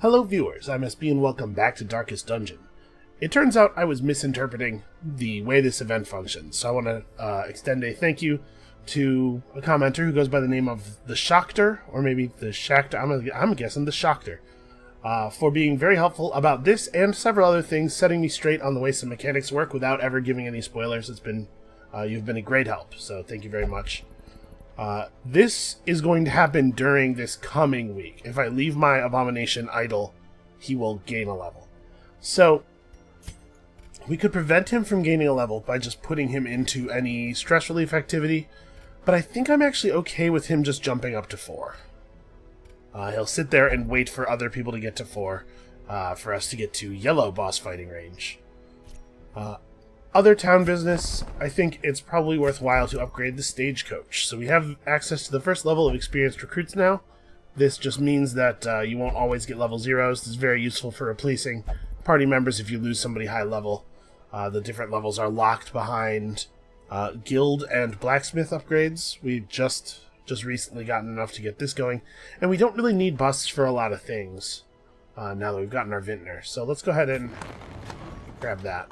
Hello viewers, I'm SB and welcome back to Darkest Dungeon. It turns out I was misinterpreting the way this event functions, so I want to extend a thank you to a commenter who goes by the name of the Shockter, or maybe the Shackter, I'm guessing the Shockter, for being very helpful about this and several other things, setting me straight on the way some mechanics work without ever giving any spoilers. You've been a great help, so thank you very much. This is going to happen during this coming week. If I leave my abomination idle, he will gain a level. So, we could prevent him from gaining a level by just putting him into any stress relief activity, but I think I'm actually okay with him just jumping up to 4. He'll sit there and wait for other people to get to 4, for us to get to yellow boss fighting range. Other town business, I think it's probably worthwhile to upgrade the stagecoach. So we have access to the first level of experienced recruits now. This just means that you won't always get level 0s. This is very useful for replacing party members if you lose somebody high level. The different levels are locked behind guild and blacksmith upgrades. We've just recently gotten enough to get this going. And we don't really need busts for a lot of things now that we've gotten our vintner. So let's go ahead and grab that.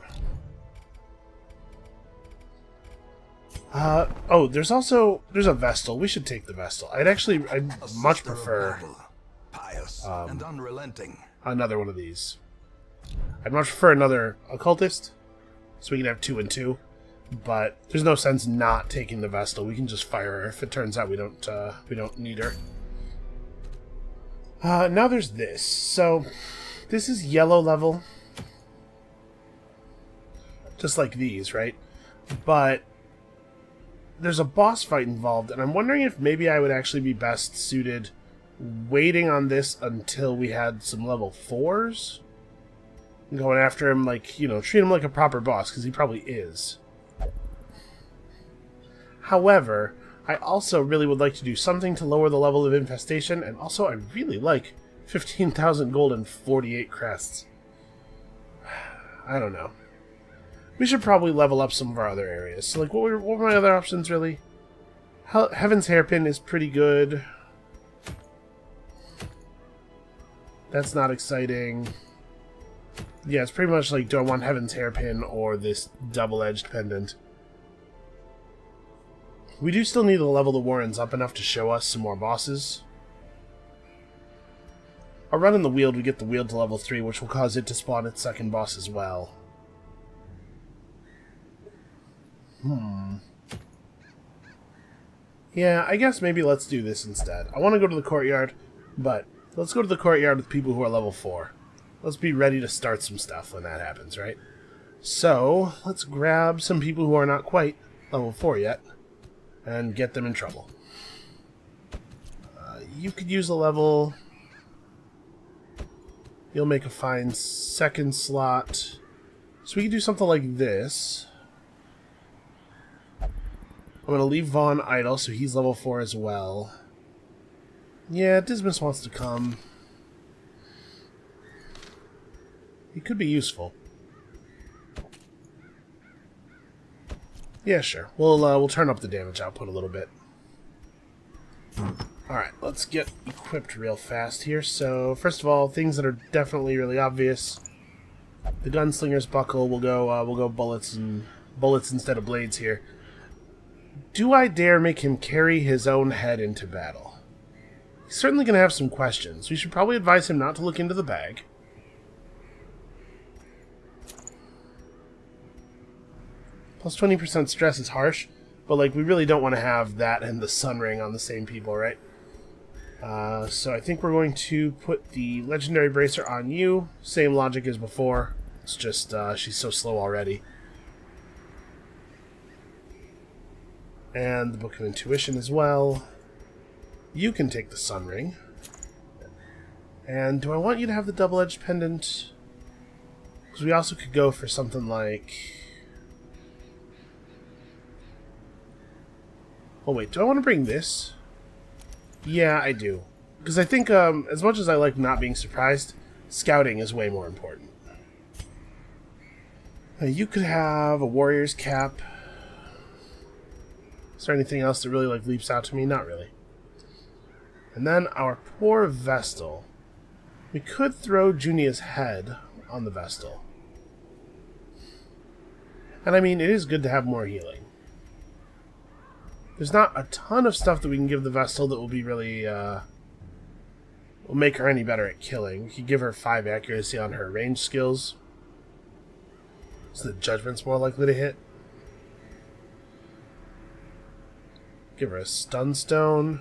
There's a Vestal. We should take the Vestal. I'd much prefer and unrelenting. another one of these. I'd much prefer another Occultist, so we can have 2 and 2. But there's no sense not taking the Vestal. We can just fire her if it turns out we don't need her. Now there's this. So this is yellow level, just like these, right? But there's a boss fight involved, and I'm wondering if maybe I would actually be best suited waiting on this until we had some level 4s. And going after him like, treat him like a proper boss, because he probably is. However, I also really would like to do something to lower the level of infestation, and also I really like 15,000 gold and 48 crests. I don't know. We should probably level up some of our other areas. So, like, what were my other options, really? Heaven's Hairpin is pretty good. That's not exciting. Yeah, it's pretty much like, do I want Heaven's Hairpin or this double-edged pendant? We do still need to level the Warrens up enough to show us some more bosses. I'll run in the Weald, we get the Weald to level 3, which will cause it to spawn its second boss as well. Yeah, I guess maybe let's do this instead. I want to go to the courtyard, but let's go to the courtyard with people who are level 4. Let's be ready to start some stuff when that happens, right? So, let's grab some people who are not quite level 4 yet, and get them in trouble. You could use a level. You'll make a fine second slot. So we could do something like this. I'm going to leave Vaughn idle, so he's level 4 as well. Yeah, Dismas wants to come. He could be useful. Yeah, sure. We'll turn up the damage output a little bit. Alright, let's get equipped real fast here. So, first of all, things that are definitely really obvious. The Gunslinger's Buckle will go bullets instead of blades here. Do I dare make him carry his own head into battle? He's certainly going to have some questions. We should probably advise him not to look into the bag. Plus 20% stress is harsh, but like we really don't want to have that and the Sun Ring on the same people, right? So I think we're going to put the Legendary Bracer on you. Same logic as before. It's just she's so slow already. And the Book of Intuition as well. You can take the Sun Ring. And do I want you to have the double-edged pendant? Because we also could go for something like... Oh wait, do I want to bring this? Yeah, I do. Because I think, as much as I like not being surprised, scouting is way more important. You could have a warrior's cap. Is there anything else that really leaps out to me? Not really. And then our poor Vestal. We could throw Junia's head on the Vestal. And I mean, it is good to have more healing. There's not a ton of stuff that we can give the Vestal that will be really, will make her any better at killing. We could give her 5 accuracy on her range skills, so the Judgment's more likely to hit. Give her a Stun Stone.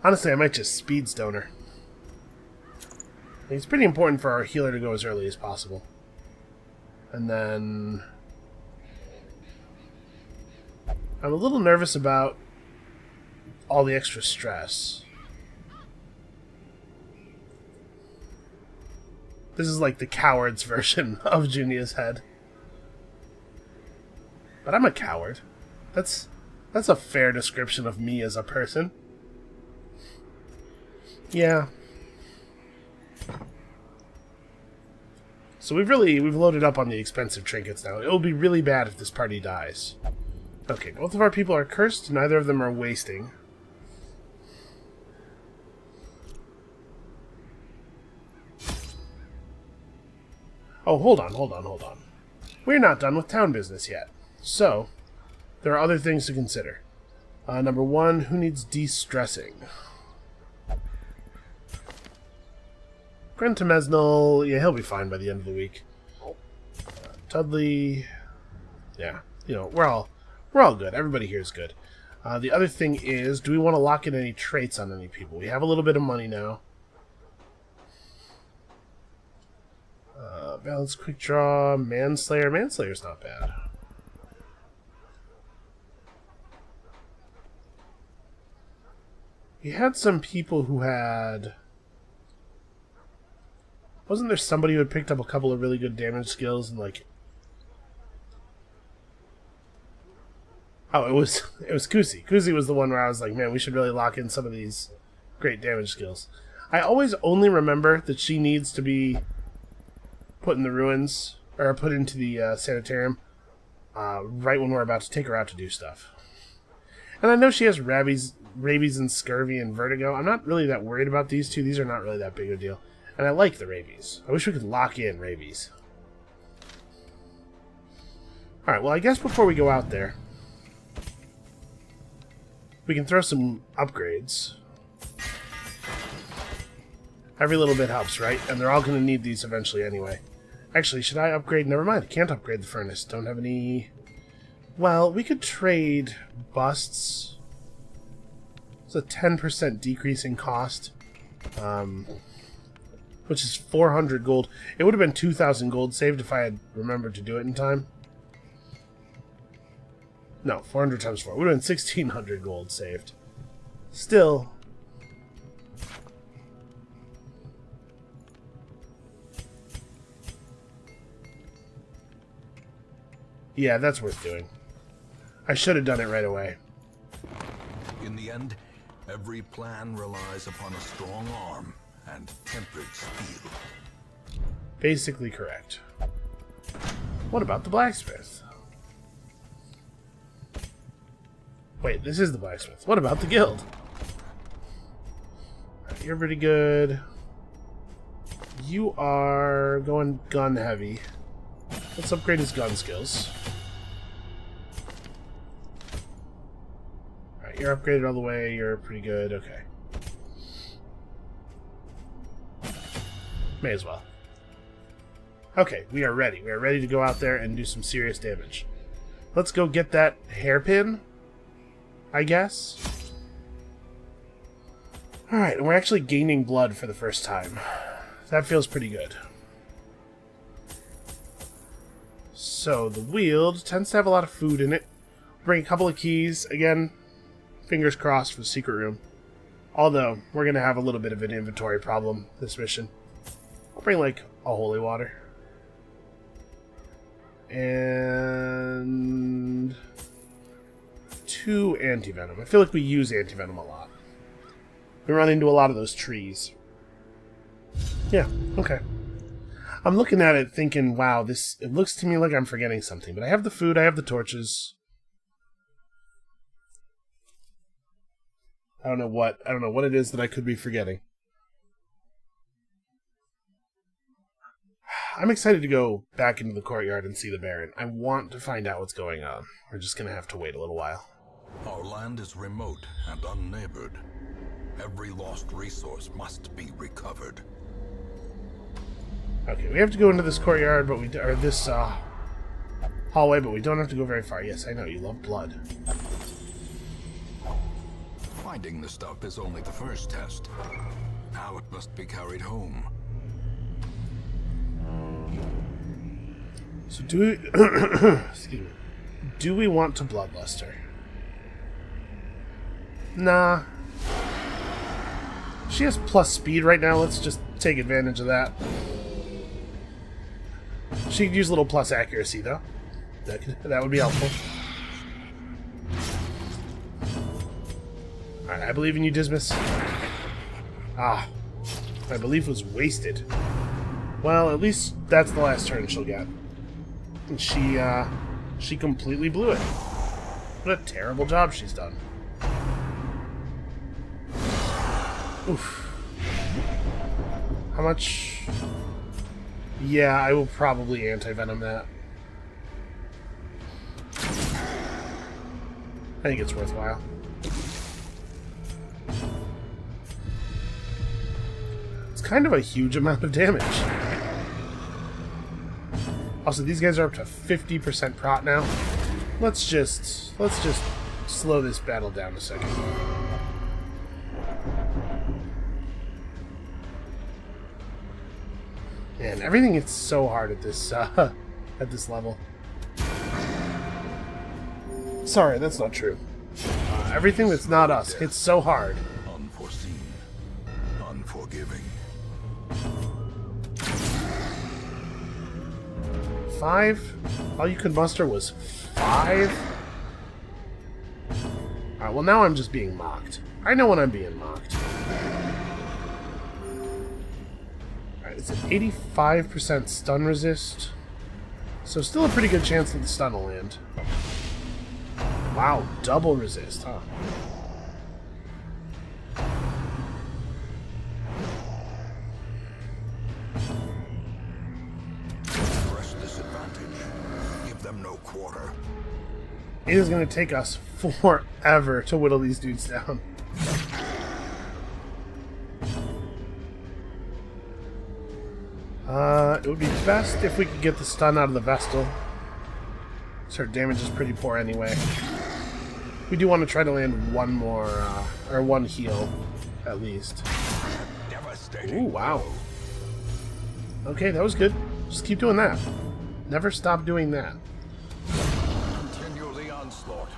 Honestly, I might just Speed Stone her. I think it's pretty important for our healer to go as early as possible. And then I'm a little nervous about all the extra stress. This is like the coward's version of Junia's head. But I'm a coward. That's a fair description of me as a person. Yeah. So we've loaded up on the expensive trinkets now. It'll be really bad if this party dies. Okay, both of our people are cursed, neither of them are wasting. Oh, hold on. We're not done with town business yet. So, there are other things to consider. Number 1, who needs de-stressing? Grentemesnal, yeah, he'll be fine by the end of the week. Tudley, yeah, you know, we're all good. Everybody here is good. The other thing is, do we want to lock in any traits on any people? We have a little bit of money now. Balance, quick draw, manslayer. Manslayer's not bad. We had some people who had... Wasn't there somebody who had picked up a couple of really good damage skills and like... Oh, it was Kusi. Kusi was the one where I was like, man, we should really lock in some of these great damage skills. I always only remember that she needs to be put in the ruins, or put into the sanitarium, right when we're about to take her out to do stuff. And I know she has rabies and scurvy and vertigo. I'm not really that worried about these two. These are not really that big of a deal. And I like the rabies. I wish we could lock in rabies. Alright, well I guess before we go out there, we can throw some upgrades. Every little bit helps, right? And they're all going to need these eventually anyway. Actually, should I upgrade? Never mind, I can't upgrade the furnace. Don't have any... Well, we could trade busts. It's a 10% decrease in cost. Which is 400 gold. It would have been 2,000 gold saved if I had remembered to do it in time. No, 400 times 4. It would have been 1,600 gold saved. Still... Yeah, that's worth doing. I should have done it right away. In the end, every plan relies upon a strong arm and tempered steel. Basically correct. What about the blacksmith? Wait, this is the blacksmith. What about the guild? Right, you're pretty good. You are going gun heavy. Let's upgrade his gun skills. Alright, you're upgraded all the way. You're pretty good. Okay. May as well. Okay, we are ready. We are ready to go out there and do some serious damage. Let's go get that hairpin, I guess. Alright, and we're actually gaining blood for the first time. That feels pretty good. So, the Weald tends to have a lot of food in it. Bring a couple of keys. Again, fingers crossed for the secret room. Although, we're going to have a little bit of an inventory problem this mission. I'll bring, like, a holy water. And... 2 anti-venom. I feel like we use anti-venom a lot. We run into a lot of those trees. Yeah, okay. I'm looking at it thinking, wow, it looks to me like I'm forgetting something. But I have the food, I have the torches. I don't know what it is that I could be forgetting. I'm excited to go back into the courtyard and see the Baron. I want to find out what's going on. We're just going to have to wait a little while. Our land is remote and unneighbored. Every lost resource must be recovered. Okay, we have to go into this courtyard, but this hallway, but we don't have to go very far. Yes, I know, you love blood. Finding the stuff is only the first test. Now it must be carried home. So do we... excuse me. Do we want to bloodlust her? Nah. She has plus speed right now. Let's just take advantage of that. She could use a little plus accuracy, though. That would be helpful. Alright, I believe in you, Dismas. Ah. My belief was wasted. Well, at least that's the last turn she'll get. And she completely blew it. What a terrible job she's done. Oof. How much... Yeah, I will probably anti-venom that. I think it's worthwhile. It's kind of a huge amount of damage. Also, these guys are up to 50% prot now. Let's just slow this battle down a second. Man, everything hits so hard at this level. Sorry, that's not true. Everything that's not us hits so hard. Unforeseen, unforgiving. 5? All you could muster was 5? Alright, well now I'm just being mocked. I know when I'm being mocked. Alright, it's an 85% stun resist. So still a pretty good chance that the stun will land. Wow, double resist, huh? Press this advantage. Give them no quarter. It is going to take us forever to whittle these dudes down. It would be best if we could get the stun out of the Vestal. So her damage is pretty poor anyway. We do want to try to land one more, or one heal, at least. Ooh, wow. Okay, that was good. Just keep doing that. Never stop doing that. Continue the onslaught.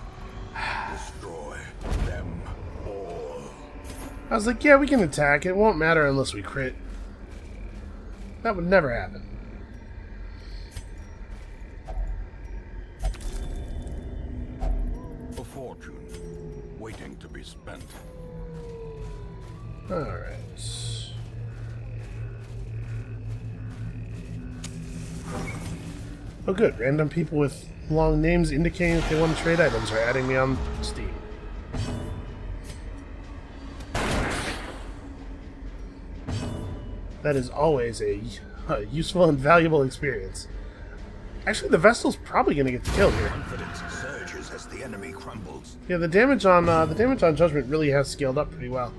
Destroy them all. I was like, yeah, we can attack. It won't matter unless we crit. That would never happen. A fortune waiting to be spent. Alright. Oh good, random people with long names indicating that they want to trade items are adding me on Steam. That is always a useful and valuable experience. Actually, the Vestal's probably going to get the kill here. Confidence surges as the enemy crumbles. Yeah, the damage on Judgment really has scaled up pretty well.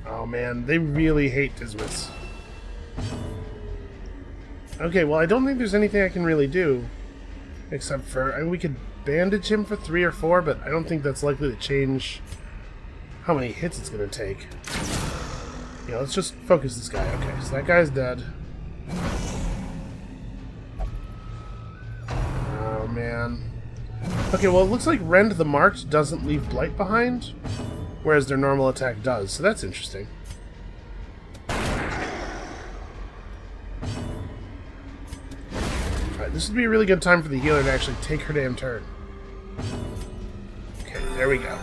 Oh man, they really hate Dismas. Okay, well I don't think there's anything I can really do. Except for, I mean, we could bandage him for 3 or 4, but I don't think that's likely to change how many hits it's going to take. Yeah, let's just focus this guy. Okay, so that guy's dead. Oh, man. Okay, well, it looks like Rend the Marked doesn't leave Blight behind, whereas their normal attack does, so that's interesting. This would be a really good time for the healer to actually take her damn turn. Okay, there we go.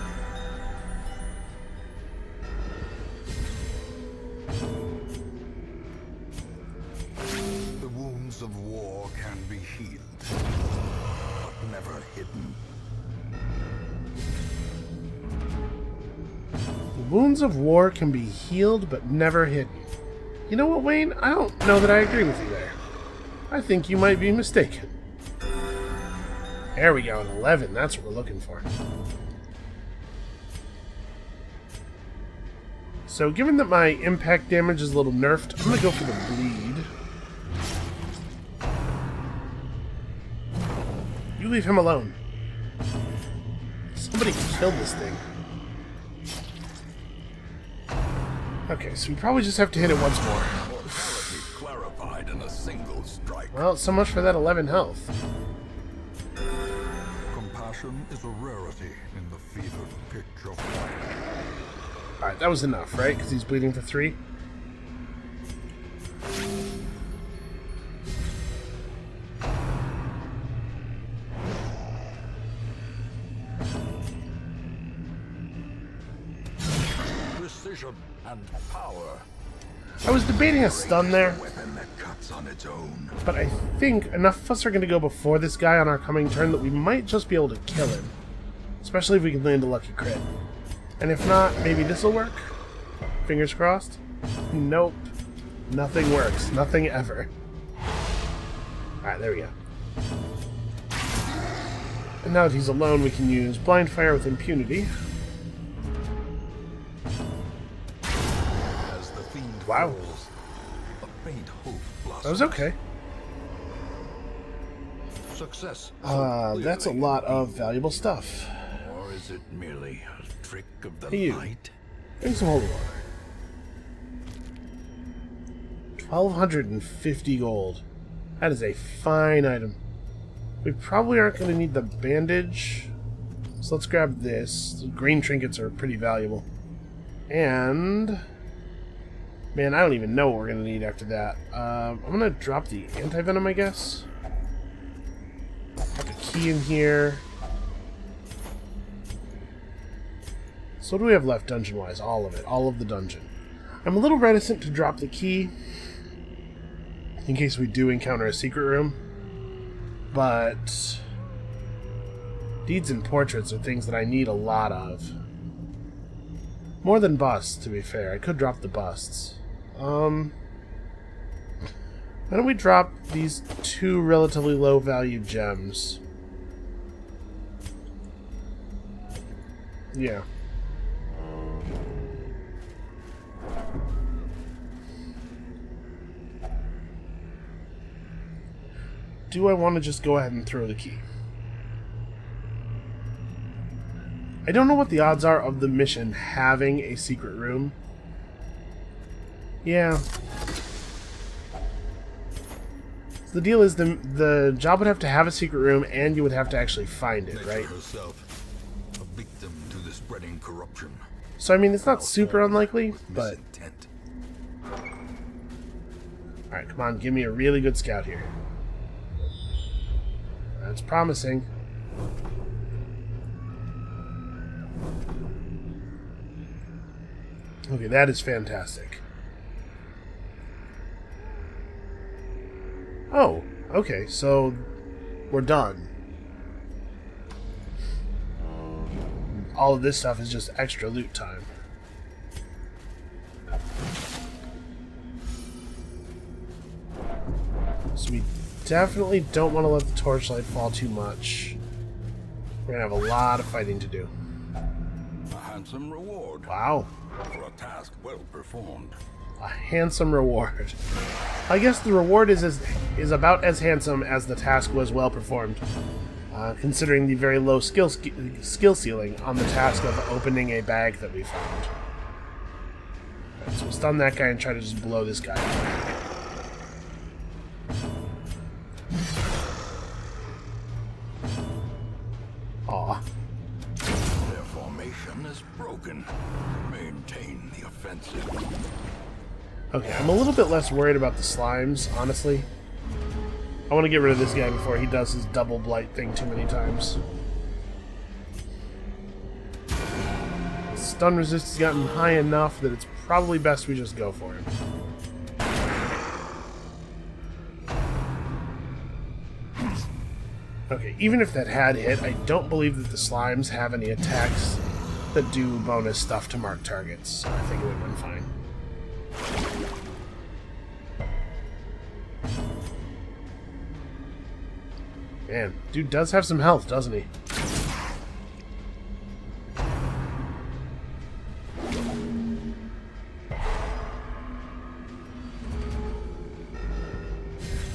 The wounds of war can be healed, but never hidden. Wounds of war can be healed but never hidden. You know what, Wayne? I don't know that I agree with you there. I think you might be mistaken. There we go, an 11. That's what we're looking for. So, given that my impact damage is a little nerfed, I'm going to go for the bleed. You leave him alone. Somebody killed this thing. Okay, so we probably just have to hit it once more. Clarified in a single strike. Well, so much for that 11 health. Compassion is a rarity in the fevered pitch of life. Alright, that was enough, right? Because he's bleeding for 3. Precision and power. I was debating a stun there, Weapon that cuts on its own. but I think enough of us are going to go before this guy on our coming turn that we might just be able to kill him. Especially if we can land a lucky crit. And if not, maybe this will work? Fingers crossed? Nope. Nothing works. Nothing ever. Alright, there we go. And now that he's alone, we can use Blind Fire with impunity. As the fiend Wow. falls, a faint hope blossoms. That was okay. Success. That's a lot of valuable stuff. Or is it merely a trick of the Hey, you. light? Bring some holy water. 1,250 gold. That is a fine item. We probably aren't going to need the bandage, so let's grab this. The green trinkets are pretty valuable. And... man, I don't even know what we're going to need after that. I'm going to drop the anti-venom, I guess. Put the key in here. So what do we have left dungeon-wise? All of it. All of the dungeon. I'm a little reticent to drop the key in case we do encounter a secret room. But deeds and portraits are things that I need a lot of. More than busts, to be fair. I could drop the busts. Why don't we drop these 2 relatively low-value gems? Yeah. Do I want to just go ahead and throw the key? I don't know what the odds are of the mission having a secret room. Yeah. So the deal is the job would have to have a secret room and you would have to actually find it, Nature right? herself, a victim to the spreading corruption. So I mean, it's not super unlikely, but... Misintent. alright, come on, give me a really good scout here. That's promising. Okay, that is fantastic. Oh, okay, so we're done. All of this stuff is just extra loot time. So we definitely don't want to let the torchlight fall too much. We're going to have a lot of fighting to do. A handsome reward Wow. for a task well performed. A handsome reward. I guess the reward is about as handsome as the task was well performed, considering the very low skill ceiling on the task of opening a bag that we found. Right, so we'll stun that guy and try to just blow this guy up. Aw. Their formation is broken. Maintain the offensive. Okay, I'm a little bit less worried about the slimes, honestly. I want to get rid of this guy before he does his double blight thing too many times. The stun resist has gotten high enough that it's probably best we just go for him. Okay, even if that had hit, I don't believe that the slimes have any attacks that do bonus stuff to mark targets, so I think it would have been fine. Man, dude does have some health, doesn't he?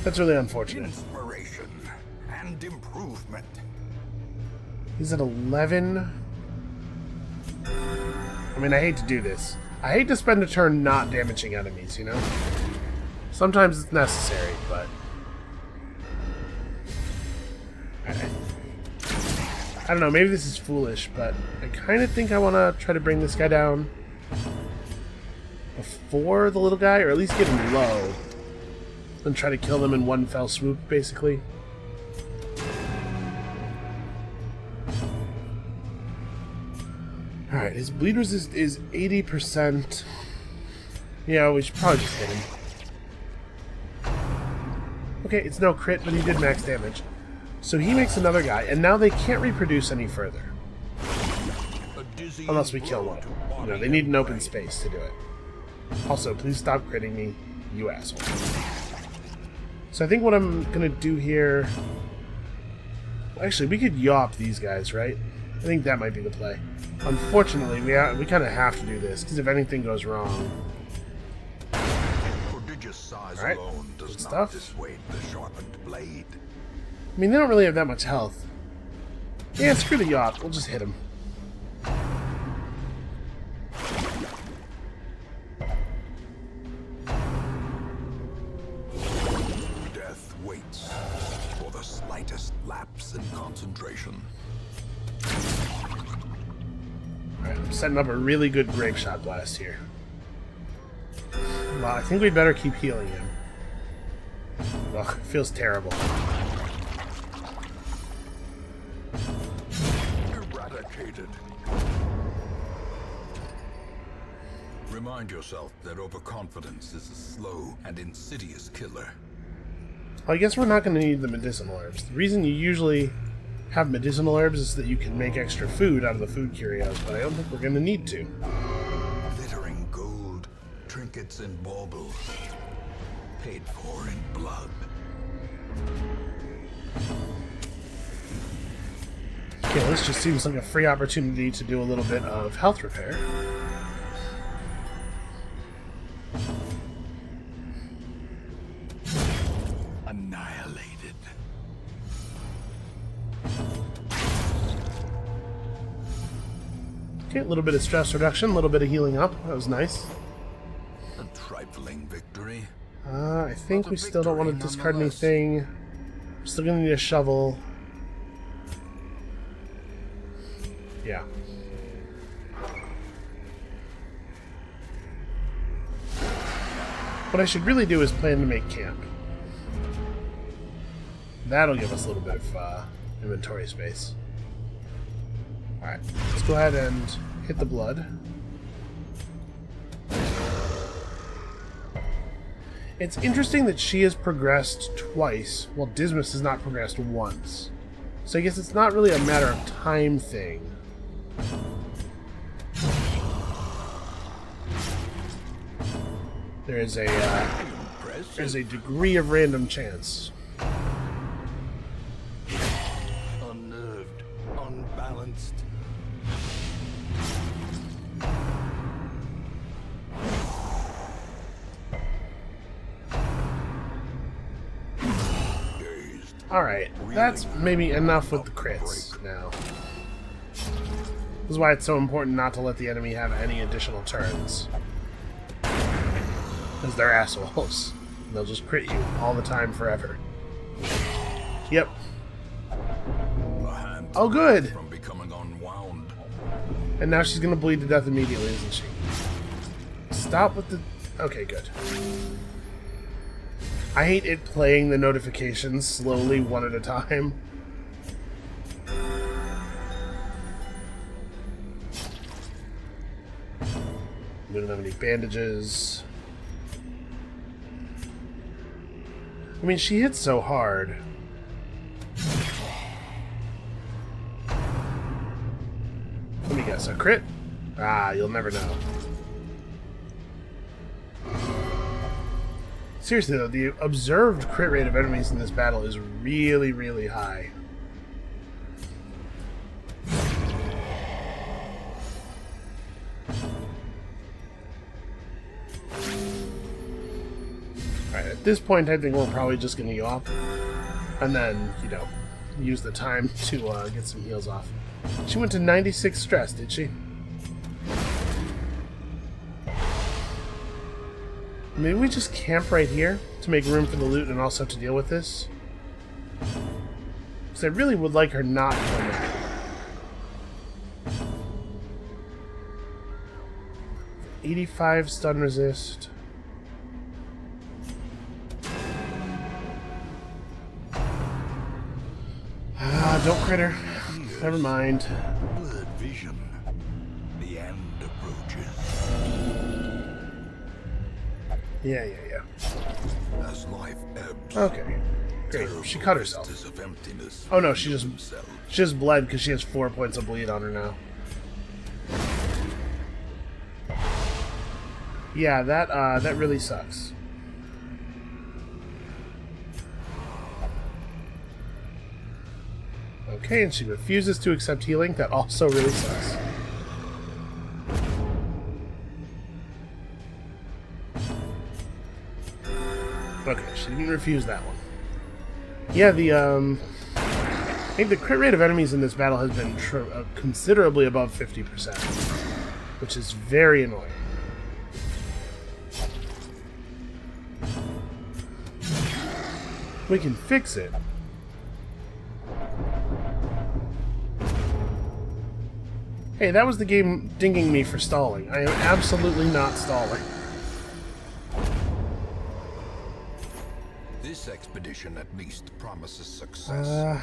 That's really unfortunate. Inspiration and improvement. He's at 11. I mean, I hate to do this. I hate to spend a turn not damaging enemies, you know? Sometimes it's necessary, but... I don't know, maybe this is foolish, but I kind of think I want to try to bring this guy down before the little guy, or at least get him low. And try to kill them in one fell swoop, basically. Alright, his bleed resist is 80%. Yeah, we should probably just hit him. Okay, it's no crit, but he did max damage. So he makes another guy, and now they can't reproduce any further. Unless we kill one. You know, they need an open space to do it. Also, please stop critting me, you asshole. So I think what I'm going to do here... Actually, we could yawp these guys, right? I think that might be the play. Unfortunately, we kind of have to do this, because if anything goes wrong... Prodigious size Alright, alone does good not stuff. dissuade the sharpened blade. I mean, they don't really have that much health. Yeah, screw the yacht. We'll just hit him. Death waits for the slightest lapse in concentration. Alright, I'm setting up a really good grape shot blast here. Well, I think we'd better keep healing him. Ugh, it feels terrible. Eradicated. Remind yourself that overconfidence is a slow and insidious killer. Well, I guess we're not going to need the medicinal herbs. The reason you usually have medicinal herbs is that you can make extra food out of the food curios, but I don't think we're going to need to. Glittering gold, trinkets and baubles, paid for in blood. Okay, this just seems like a free opportunity to do a little bit of health repair. Annihilated. Okay, a little bit of stress reduction, a little bit of healing up. That was nice. A trifling victory. I think we still don't want to discard anything. We're still going to need a shovel. Yeah. What I should really do is plan to make camp. That'll give us a little bit of inventory space. Alright, let's go ahead and hit the blood. It's interesting that she has progressed twice, while Dismas has not progressed once. So I guess it's not really a matter of time thing. There's a degree of random chance. Unnerved, unbalanced. Alright, that's maybe enough with the crits now. This is why it's so important not to let the enemy have any additional turns. Because they're assholes. They'll just crit you all the time forever. Yep. Oh, good! From becoming unwound. And now she's gonna bleed to death immediately, isn't she? Stop with the... Okay, good. I hate it playing the notifications slowly, one at a time. We don't have any bandages. I mean, she hits so hard. Let me guess. this? A crit? Ah, you'll never know. Seriously though, the observed crit rate of enemies in this battle is really, really high. Alright, at this point I think we're probably just going to go up. And then, you know, use the time to get some heals off. She went to 96 stress, did she? Maybe we just camp right here to make room for the loot and also to deal with this. Because I really would like her not to come back. 85 stun resist. Ah, don't crit her. Never mind. Blurred vision. The end approaches. Yeah. As life ebbs. Okay. Great. She cut herself. vistas of emptiness Oh no, she reveal just themselves. bled because she has 4 points of bleed on her now. Yeah, that really sucks. Okay, and she refuses to accept healing. That also really sucks. Okay, she didn't refuse that one. Yeah, I think the crit rate of enemies in this battle has been considerably above 50%, which is very annoying. We can fix it. Hey, that was the game dinging me for stalling. I am absolutely not stalling. This expedition at least promises success.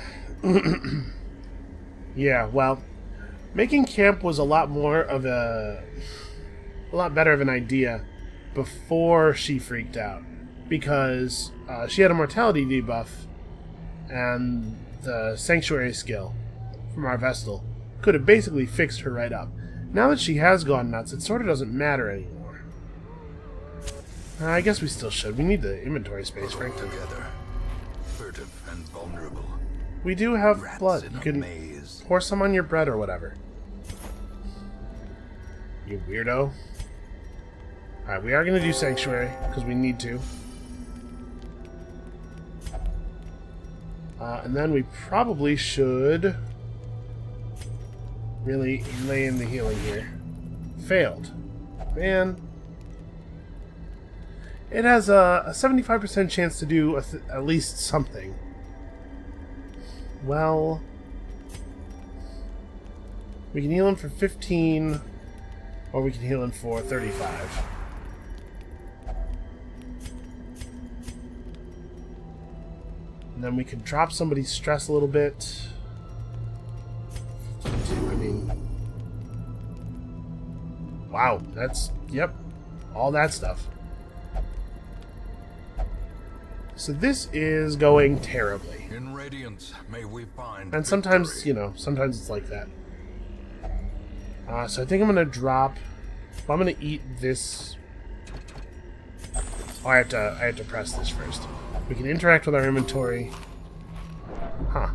Yeah, well, making camp was a lot better of an idea before she freaked out, because she had a mortality debuff, and the sanctuary skill from our Vestal could have basically fixed her right up. Now that she has gone nuts, it sort of doesn't matter anymore. I guess we still should. We need the inventory space, frankly. Together, furtive and vulnerable. We do have Rats blood. in You a can maze. pour some on your bread or whatever. You weirdo. Alright, we are going to do Sanctuary, because we need to. And then we probably should really lay in the healing here. Failed. Man. It has a 75% chance to do at least something. Well, we can heal him for 15, or we can heal him for 35. And then we could drop somebody's stress a little bit. I mean, wow, that's, yep, all that stuff. So this is going terribly. In radiance, may we find And sometimes, victory. you know, sometimes it's like that. So I think I'm going to drop... Well, I'm going to eat this... Oh, I have to press this first. We can interact with our inventory. Huh.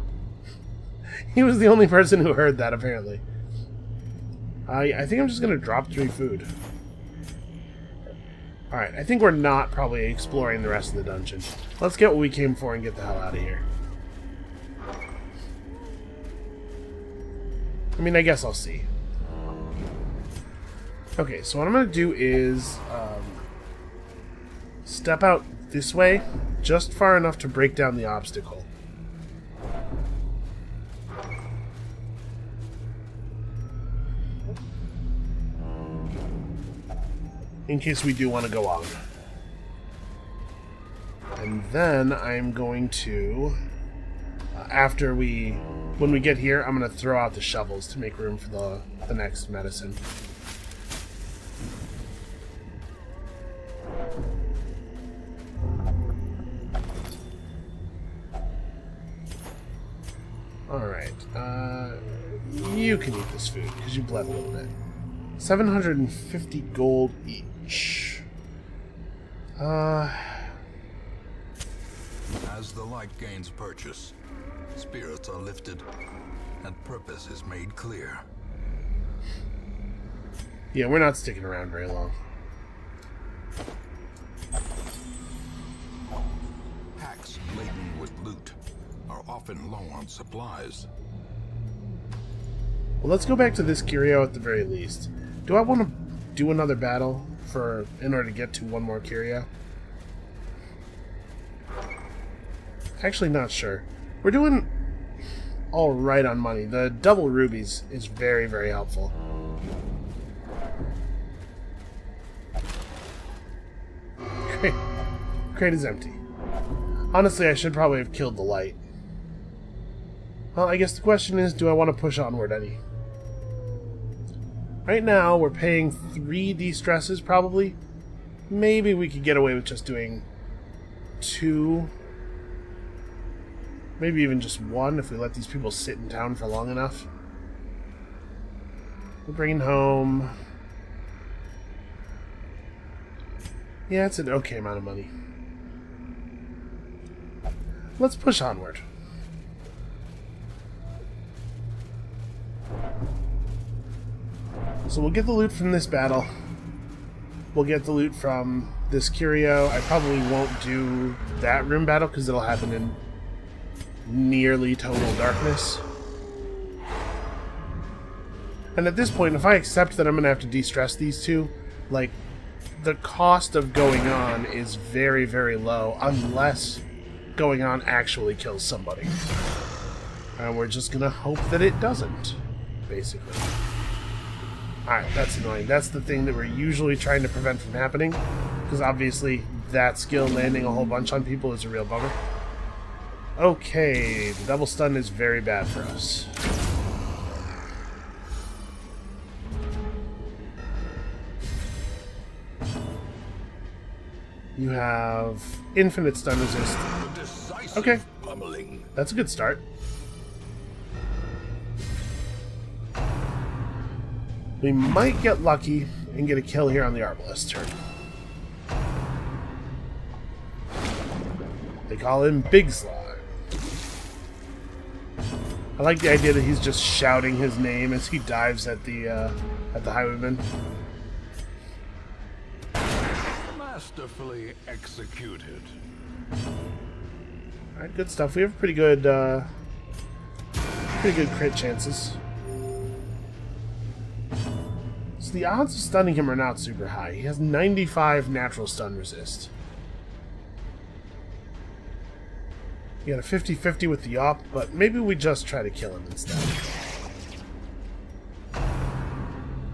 He was the only person who heard that, apparently. I think I'm just going to drop 3 food. Alright, I think we're not probably exploring the rest of the dungeon. Let's get what we came for and get the hell out of here. I mean, I guess I'll see. Okay, so what I'm going to do is step out this way, just far enough to break down the obstacle. In case we do want to go on. And then I'm going to, when we get here, I'm going to throw out the shovels to make room for the next medicine. Alright. You can eat this food, because you bled a little bit. 750 gold each. As the light gains purchase, spirits are lifted, and purpose is made clear. Yeah, we're not sticking around very long. Packs laden with loot are often low on supplies. Well, let's go back to this curio at the very least. Do I want to do another battle in order to get to one more curio? Actually, not sure. We're doing all right on money. The double rubies is very, very helpful. Crate is empty. Honestly, I should probably have killed the light. Well, I guess the question is, do I want to push onward any? Right now, we're paying 3 de-stresses, probably. Maybe we could get away with just doing 2. Maybe even just 1 if we let these people sit in town for long enough. We're bringing home... Yeah, it's an okay amount of money. Let's push onward. So we'll get the loot from this battle. We'll get the loot from this curio. I probably won't do that room battle because it'll happen in nearly total darkness. And at this point, if I accept that I'm going to have to de-stress these two, like, the cost of going on is very, very low unless going on actually kills somebody. And we're just going to hope that it doesn't, basically. Alright, that's annoying. That's the thing that we're usually trying to prevent from happening, because obviously that skill landing a whole bunch on people is a real bummer. Okay, the double stun is very bad for us. You have infinite stun resist. Okay, that's a good start. We might get lucky and get a kill here on the Arbalest turn. They call him Big Slime. I like the idea that he's just shouting his name as he dives at the highwayman. Masterfully executed. Alright, good stuff. We have pretty good crit chances. So the odds of stunning him are not super high. He has 95 natural stun resist. You got a 50-50 with the op, but maybe we just try to kill him instead.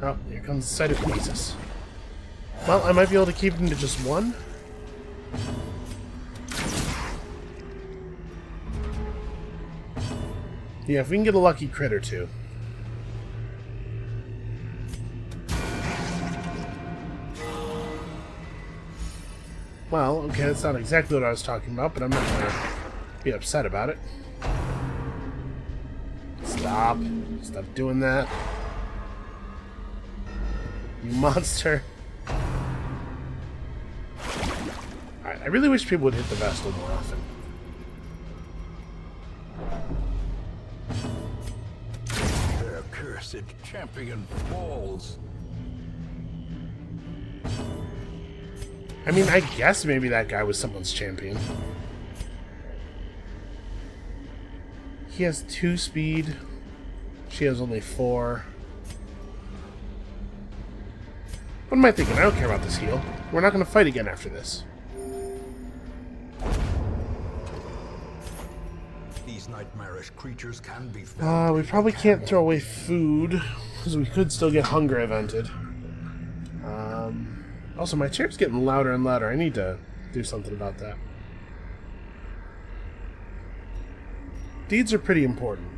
Oh, here comes the Cytokinesis. Well, I might be able to keep him to just 1. Yeah, if we can get a lucky crit or 2. Well, okay, that's not exactly what I was talking about, but I'm not going to be upset about it. Stop. Stop doing that. You monster. Alright, I really wish people would hit the Vestal more often. Their cursed champion falls. I mean, I guess maybe that guy was someone's champion. He has 2 speed. She has only 4. What am I thinking? I don't care about this heal. We're not going to fight again after this. These nightmarish creatures can be found. We probably can't throw away food, because we could still get hunger evented. Also, my chair's getting louder and louder. I need to do something about that. Deeds are pretty important.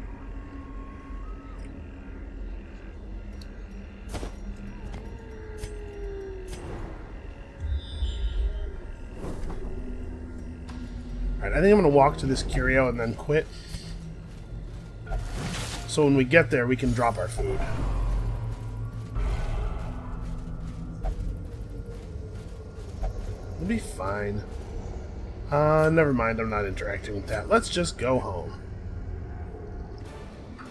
Alright, I think I'm going to walk to this curio and then quit. so when we get there, we can drop our food. We'll be fine. Never mind, I'm not interacting with that. Let's just go home.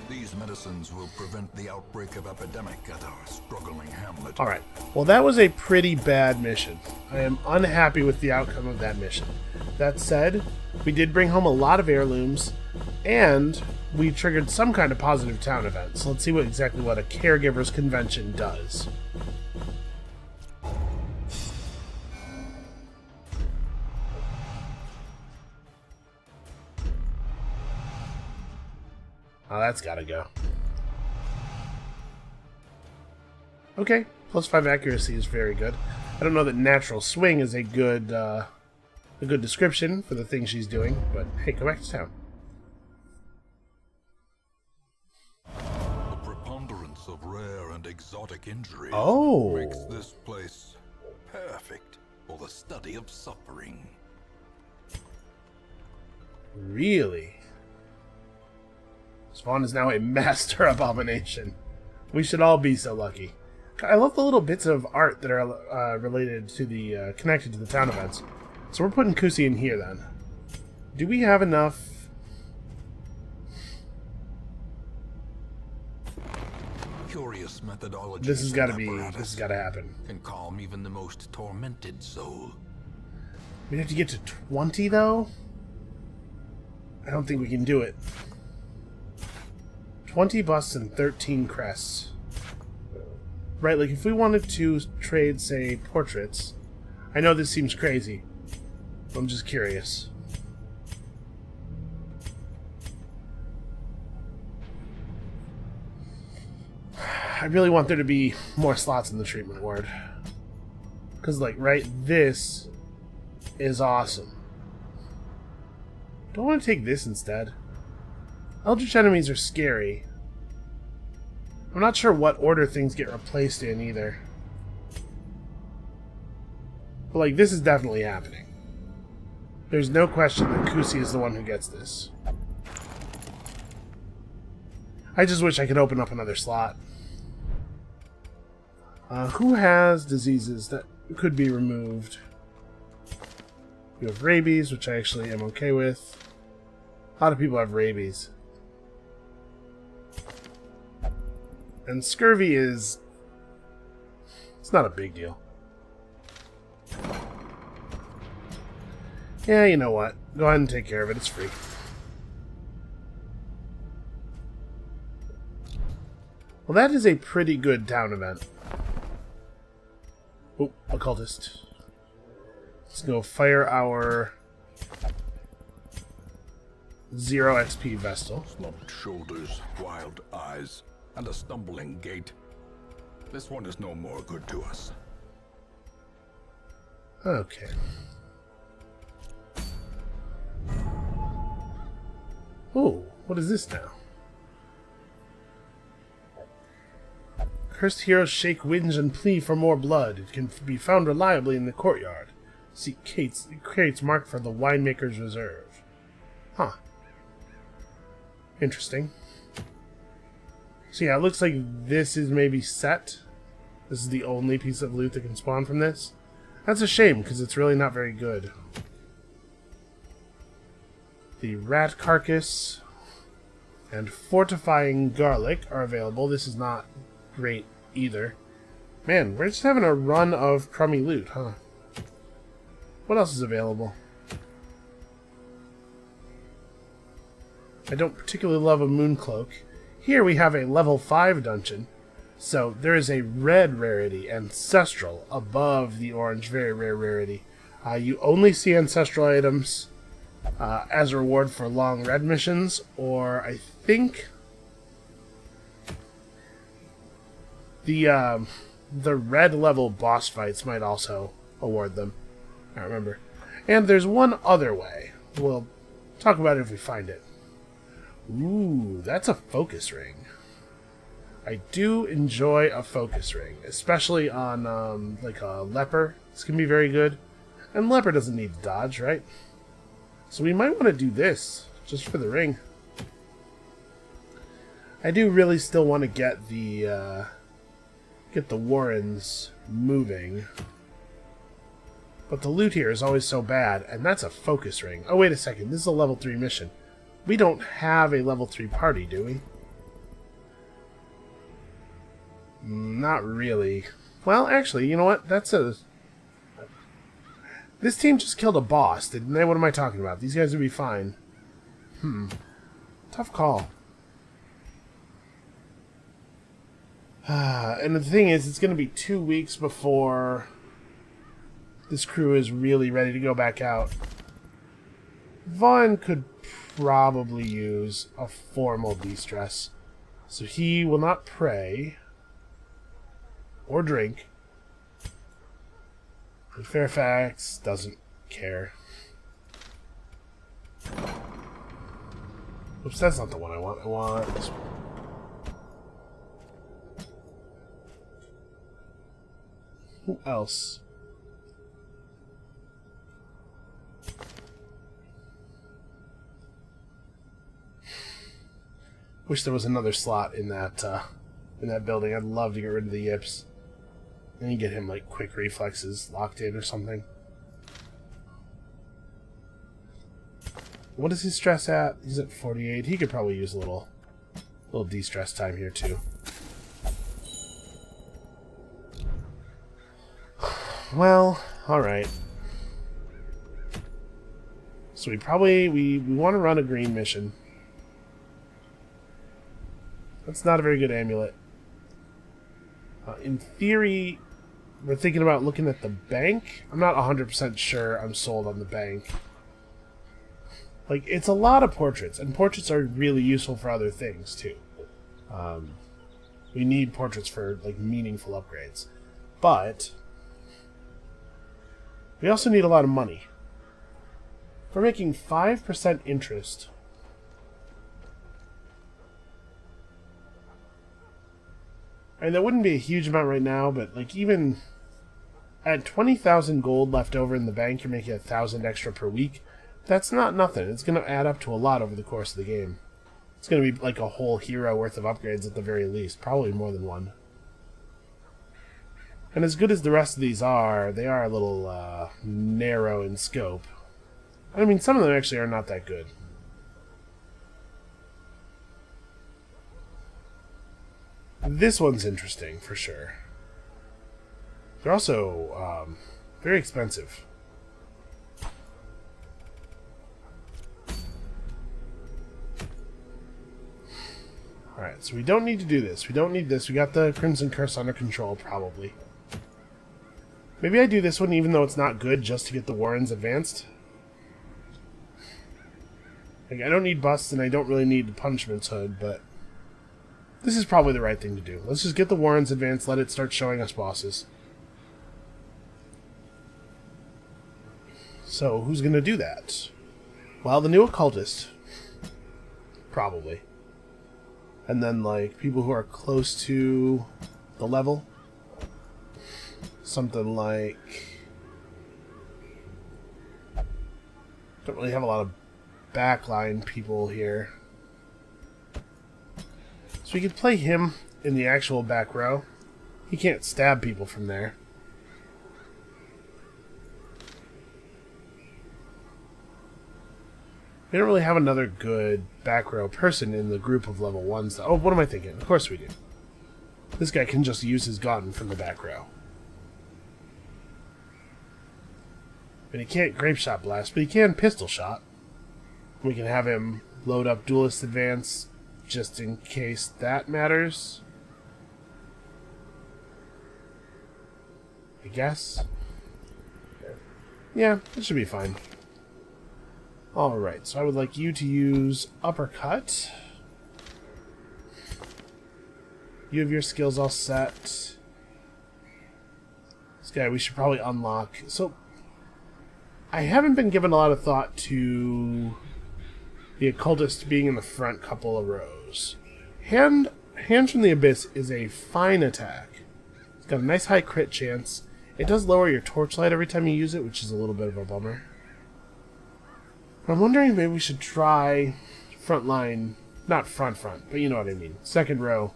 These medicines will prevent the outbreak of epidemic at our struggling hamlet. Alright, well that was a pretty bad mission. I am unhappy with the outcome of that mission. That said, we did bring home a lot of heirlooms, and we triggered some kind of positive town event. So let's see exactly what a caregivers convention does. Oh, that's gotta go. Okay, +5 accuracy is very good. I don't know that natural swing is a good description for the thing she's doing, but hey, go back to town. The preponderance of rare and exotic injuries makes this place perfect for the study of suffering. Really? Spawn is now a master abomination. We should all be so lucky. I love the little bits of art that are related to the connected to the town events. So we're putting Kusi in here then. Do we have enough? Curious methodology. This has got to be. This has got to happen. Can calm even the most tormented soul. We have to get to 20 though. I don't think we can do it. 20 busts and 13 crests. Right, like if we wanted to trade, say, portraits. I know this seems crazy. I'm just curious. I really want there to be more slots in the treatment ward. Because, like, right, this is awesome. Do I want to take this instead? Eldritch enemies are scary. I'm not sure what order things get replaced in either. But, like, this is definitely happening. There's no question that Kusi is the one who gets this. I just wish I could open up another slot. Who has diseases that could be removed? You have rabies, which I actually am okay with. A lot of people have rabies. And scurvy is... it's not a big deal. Yeah, you know what? Go ahead and take care of it. It's free. Well, that is a pretty good town event. Oh, occultist. Let's go fire our 0 XP Vestal. Slumped shoulders, wild eyes, and a stumbling gait. This one is no more good to us. Okay. Oh, what is this now? Cursed heroes shake winds and plea for more blood. It can be found reliably in the courtyard. See crates marked for the winemaker's reserve. Huh. Interesting. So yeah, it looks like this is maybe set. This is the only piece of loot that can spawn from this. That's a shame, because it's really not very good. The rat carcass and fortifying garlic are available. This is not great either. Man, we're just having a run of crummy loot, huh? What else is available? I don't particularly love a moon cloak. Here we have a level 5 dungeon. So there is a red rarity, ancestral, above the orange, very rare rarity. You only see ancestral items as a reward for long red missions, or I think the red level boss fights might also award them. I don't remember. And there's one other way. We'll talk about it if we find it. Ooh, that's a focus ring. I do enjoy a focus ring, especially on like a leper. This can be very good. And leper doesn't need to dodge, right? So we might want to do this, just for the ring. I do really still want to get the Warrens moving. But the loot here is always so bad, and that's a focus ring. Oh, wait a second. This is a level 3 mission. We don't have a level 3 party, do we? Not really. Well, actually, you know what? This team just killed a boss, didn't they? What am I talking about? These guys would be fine. Tough call. And the thing is, it's going to be 2 weeks before this crew is really ready to go back out. Vaughn could probably use a formal de-stress. So he will not pray or drink. And Fairfax doesn't care. Oops, that's not the one I want. I want this one. Who else? Wish there was another slot in that building. I'd love to get rid of the yips. And you get him like quick reflexes locked in or something. What is his stress at? He's at 48. He could probably use a little de-stress time here too. Well, alright. So we want to run a green mission. That's not a very good amulet. In theory, we're thinking about looking at the bank. I'm not 100% sure I'm sold on the bank. Like, it's a lot of portraits, and portraits are really useful for other things, too. We need portraits for, like, meaningful upgrades. But we also need a lot of money. If we're making 5% interest, and that wouldn't be a huge amount right now, but like even at 20,000 gold left over in the bank, you're making 1,000 extra per week. That's not nothing. It's going to add up to a lot over the course of the game. It's going to be like a whole hero worth of upgrades at the very least, probably more than one. And as good as the rest of these are, they are a little narrow in scope. I mean, some of them actually are not that good. This one's interesting, for sure. They're also very expensive. Alright, so we don't need to do this. We don't need this. We got the Crimson Curse under control, probably. Maybe I do this one even though it's not good, just to get the Warrens advanced. Like, I don't need busts and I don't really need the Punishment's Hood, but this is probably the right thing to do. Let's just get the Warrens advanced, let it start showing us bosses. So, who's going to do that? Well, the new occultist. Probably. And then, like, people who are close to the level. Something like... Don't really have a lot of backline people here. So we could play him in the actual back row. He can't stab people from there. We don't really have another good back row person in the group of level 1s. Oh, what am I thinking? Of course we do. This guy can just use his gun from the back row. And he can't grape shot blast, but he can pistol shot. We can have him load up duelist advance just in case that matters. I guess. Yeah, it should be fine. Alright, so I would like you to use uppercut. You have your skills all set. This guy we should probably unlock. So, I haven't been given a lot of thought to the occultist being in the front couple of rows. Hands from the Abyss is a fine attack. It's got a nice high crit chance. It does lower your torchlight every time you use it, which is a little bit of a bummer. I'm wondering if maybe we should try frontline Not front, but you know what I mean. Second row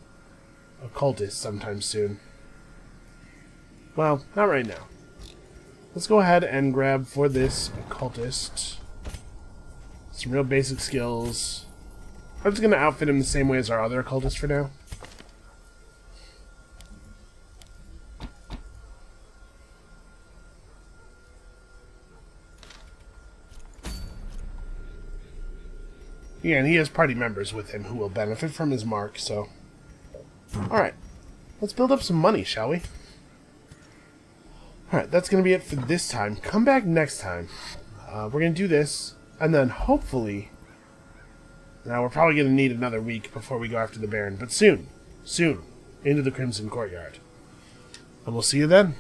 occultist sometime soon. Well, not right now. Let's go ahead and grab for this occultist some real basic skills. I'm just going to outfit him the same way as our other occultist for now. Yeah, and he has party members with him who will benefit from his mark, so... Alright. Let's build up some money, shall we? Alright, that's going to be it for this time. Come back next time. We're going to do this, and then hopefully... Now, we're probably going to need another week before we go after the Baron, but soon, into the Crimson Courtyard. And we'll see you then.